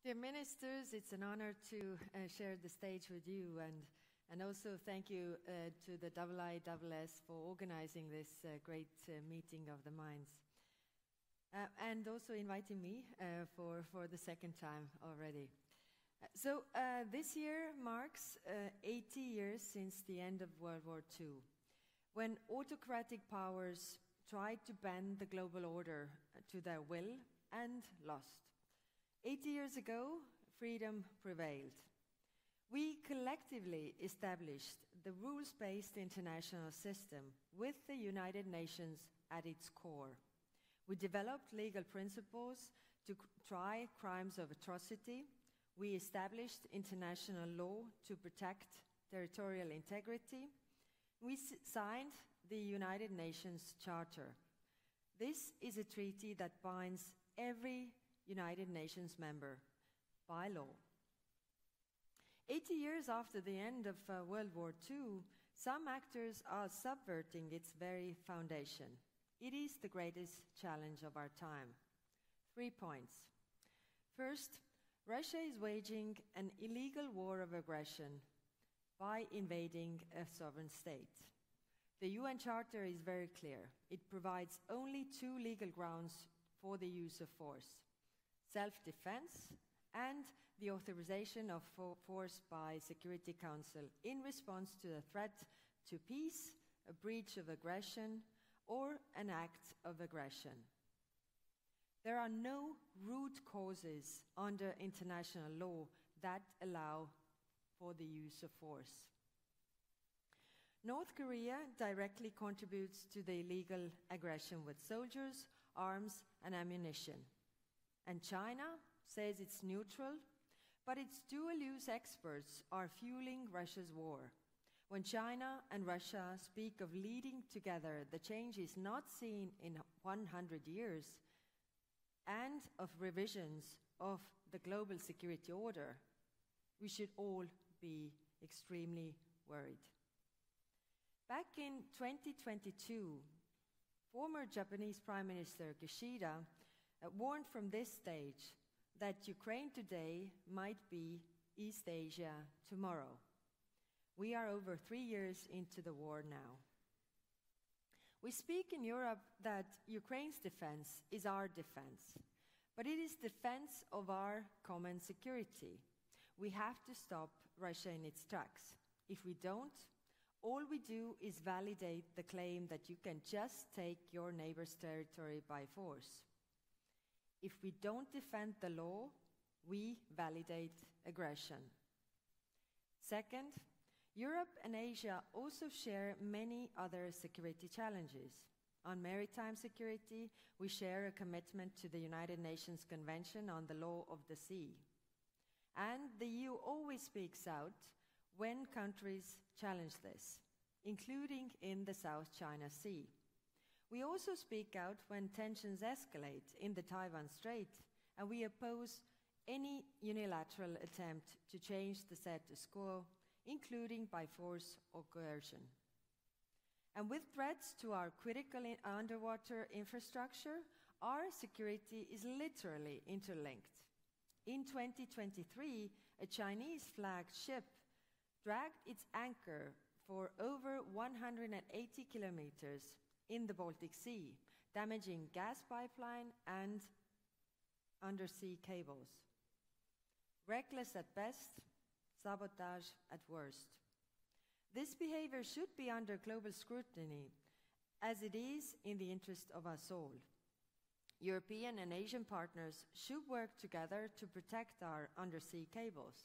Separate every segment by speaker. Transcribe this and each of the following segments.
Speaker 1: Dear ministers, it's an honor to share the stage with you, and also thank you to the IISS for organizing this great meeting of the minds. And also inviting me for the second time already. So this year marks 80 years since the end of World War II, when autocratic powers tried to bend the global order to their will and lost. 80 years ago, freedom prevailed. We collectively established the rules-based international system with the United Nations at its core. We developed legal principles to try crimes of atrocity. We established international law to protect territorial integrity. We signed the United Nations Charter. This is a treaty that binds every United Nations member by law. 80 years after the end of World War II, some actors are subverting its very foundation. It is the greatest challenge of our time. 3 points. First, Russia is waging an illegal war of aggression by invading a sovereign state. The UN Charter is very clear. It provides only 2 legal grounds for the use of force: self-defense and the authorization of force by Security Council in response to a threat to peace, a breach of aggression, or an act of aggression. There are no root causes under international law that allow for the use of force. North Korea directly contributes to the illegal aggression with soldiers, arms, and ammunition. And China says it's neutral, but its dual-use experts are fueling Russia's war. When China and Russia speak of leading together, the change is not seen in 100 years, and of revisions of the global security order. We should all be extremely worried. Back in 2022, former Japanese Prime Minister Kishida warned from this stage that Ukraine today might be East Asia tomorrow. We are over 3 years into the war now. We speak in Europe that Ukraine's defense is our defense, but it is defense of our common security. We have to stop Russia in its tracks. If we don't, all we do is validate the claim that you can just take your neighbor's territory by force. If we don't defend the law, we validate aggression. Second, Europe and Asia also share many other security challenges. On maritime security, we share a commitment to the United Nations Convention on the Law of the Sea. And the EU always speaks out when countries challenge this, including in the South China Sea. We also speak out when tensions escalate in the Taiwan Strait, and we oppose any unilateral attempt to change the status quo, including by force or coercion. And with threats to our critical underwater infrastructure, our security is literally interlinked. In 2023, a Chinese-flagged ship dragged its anchor for over 180 kilometers in the Baltic Sea, damaging gas pipeline and undersea cables. Reckless at best, sabotage at worst. This behavior should be under global scrutiny, as it is in the interest of us all. European and Asian partners should work together to protect our undersea cables,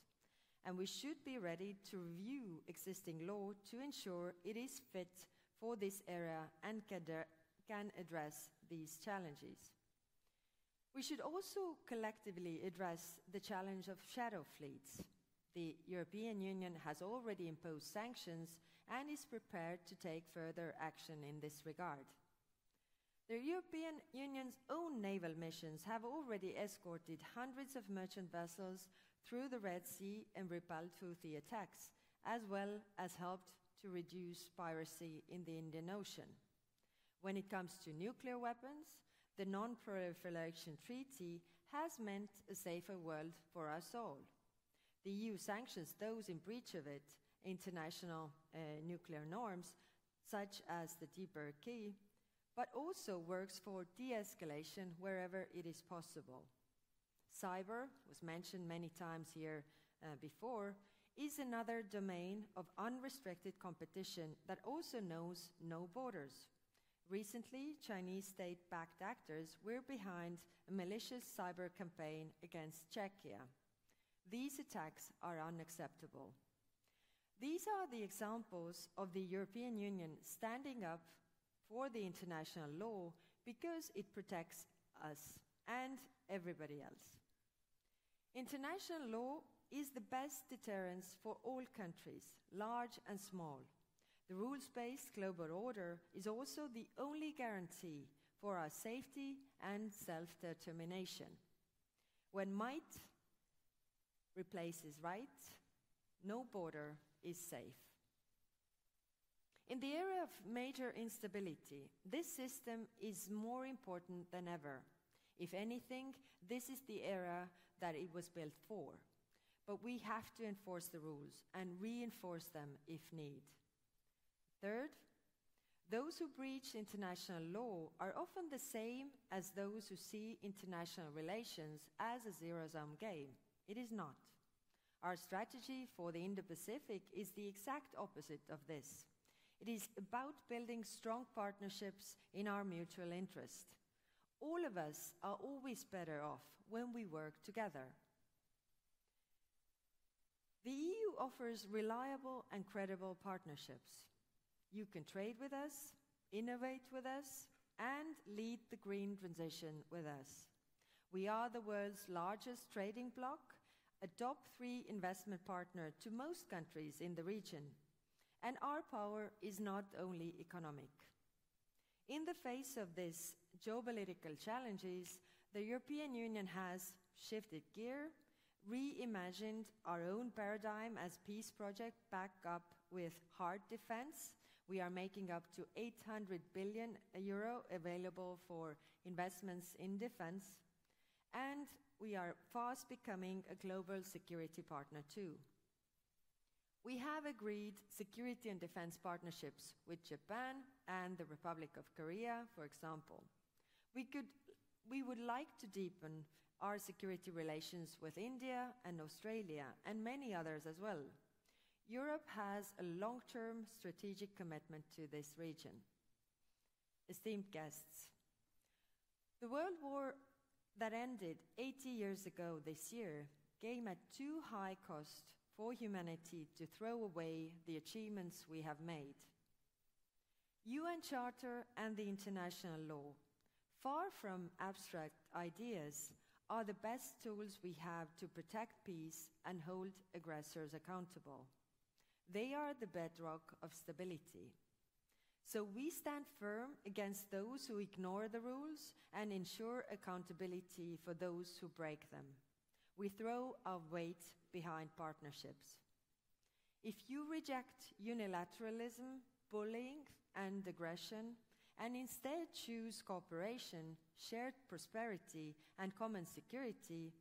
Speaker 1: and we should be ready to review existing law to ensure it is fit for this era and can address these challenges. We should also collectively address the challenge of shadow fleets. The European Union has already imposed sanctions and is prepared to take further action in this regard. The European Union's own naval missions have already escorted hundreds of merchant vessels through the Red Sea and repelled Houthi attacks, as well as helped to reduce piracy in the Indian Ocean. When it comes to nuclear weapons, the Non-Proliferation Treaty has meant a safer world for us all. The EU sanctions those in breach of it, international nuclear norms, such as the DPRK, but also works for de-escalation wherever it is possible. Cyber, was mentioned many times here before, is another domain of unrestricted competition that also knows no borders. Recently, Chinese state-backed actors were behind a malicious cyber campaign against Czechia. These attacks are unacceptable. These are the examples of the European Union standing up for the international law because it protects us and everybody else. International law is the best deterrence for all countries, large and small. The rules-based global order is also the only guarantee for our safety and self-determination. When might replaces right, no border is safe. In the era of major instability, this system is more important than ever. If anything, this is the era that it was built for. But we have to enforce the rules and reinforce them if need. Third, those who breach international law are often the same as those who see international relations as a zero-sum game. It is not. Our strategy for the Indo-Pacific is the exact opposite of this. It is about building strong partnerships in our mutual interest. All of us are always better off when we work together. The EU offers reliable and credible partnerships. You can trade with us, innovate with us, and lead the green transition with us. We are the world's largest trading bloc, a top 3 investment partner to most countries in the region, and our power is not only economic. In the face of these geopolitical challenges, the European Union has shifted gear, reimagined our own paradigm as peace project backed up with hard defense. We are making up to 800 billion euro available for investments in defense, and we are fast becoming a global security partner too. We have agreed security and defense partnerships with Japan and the Republic of Korea, for example. We would like to deepen our security relations with India and Australia and many others as well. Europe has a long-term strategic commitment to this region. Esteemed guests, the World War that ended 80 years ago this year came at too high cost for humanity to throw away the achievements we have made. UN Charter and the international law, far from abstract ideas, are the best tools we have to protect peace and hold aggressors accountable. They are the bedrock of stability. So we stand firm against those who ignore the rules and ensure accountability for those who break them. We throw our weight behind partnerships. If you reject unilateralism, bullying, and aggression, and instead choose cooperation, shared prosperity, and common security,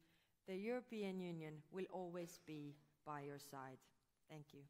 Speaker 1: the European Union will always be by your side. Thank you.